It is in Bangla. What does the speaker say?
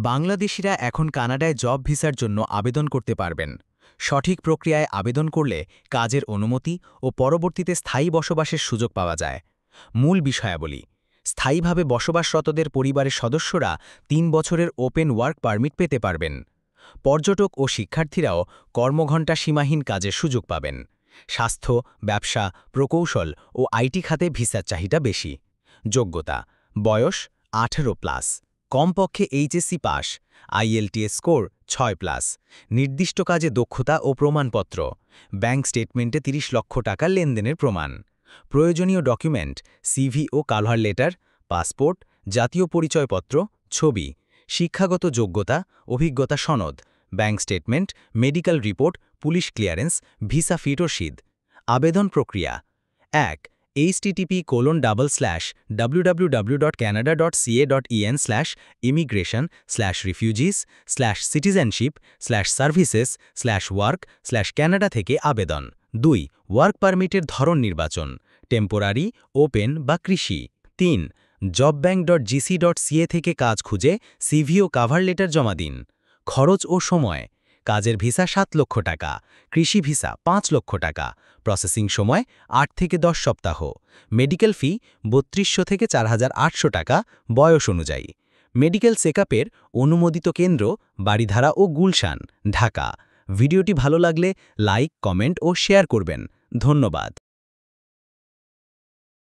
বাংলাদেশিরা এখন কানাডায় জব ভিসার জন্য আবেদন করতে পারবেন। সঠিক প্রক্রিয়ায় আবেদন করলে কাজের অনুমতি ও পরবর্তীতে স্থায়ী বসবাসের সুযোগ পাওয়া যায়। মূল বিষয়াবলী: স্থায়ীভাবে বসবাসরতদের পরিবারের সদস্যরা ৩ বছরের ওপেন ওয়ার্ক পারমিট পেতে পারবেন। পর্যটক ও শিক্ষার্থীরাও কর্মঘণ্টা সীমাহীন কাজের সুযোগ পাবেন। স্বাস্থ্য, ব্যবসা, প্রকৌশল ও আইটি খাতে ভিসার চাহিদা বেশি। যোগ্যতা: বয়স 18+, কমপক্ষে এইচএসসি পাস, আইএলটিএস স্কোর 6+, নির্দিষ্ট কাজে দক্ষতা ও প্রমাণপত্র, ব্যাংক স্টেটমেন্টে ৩০ লক্ষ টাকা লেনদেনের প্রমাণ। প্রয়োজনীয় ডকুমেন্ট: সিভি ও কাভার লেটার, পাসপোর্ট, জাতীয় পরিচয়পত্র, ছবি। শিক্ষাগত যোগ্যতা: অভিজ্ঞতা সনদ, bank statement, medical report, police clearance, visa fit ও সিদ। আবেদন প্রক্রিয়া: ১. http://www.canada.ca.en/immigration/refugees/citizenship/services/work/canada থেকে আবেদন। ২. ওয়ার্ক পারমিটের ধরন নির্বাচন: টেম্পোরারি, ওপেন বা কৃষি। ৩. jobbank.gc.ca থেকে কাজ খুঁজে সিভি ও কাভার লেটার জমা দিন। খরচ ও সময়: কাজের ভিসা ৭ লক্ষ টাকা, কৃষি ভিসা ৫ লক্ষ টাকা, প্রসেসিং সময় ৮ থেকে ১০ সপ্তাহ, মেডিকেল ফি ৩২০০ থেকে ৪৮০০ টাকা বয়স অনুযায়ী। মেডিকেল চেকআপের অনুমোদিত কেন্দ্র বারিধারা ও গুলশান, ঢাকা। ভিডিওটি ভালো লাগলে লাইক, কমেন্ট ও শেয়ার করবেন। ধন্যবাদ।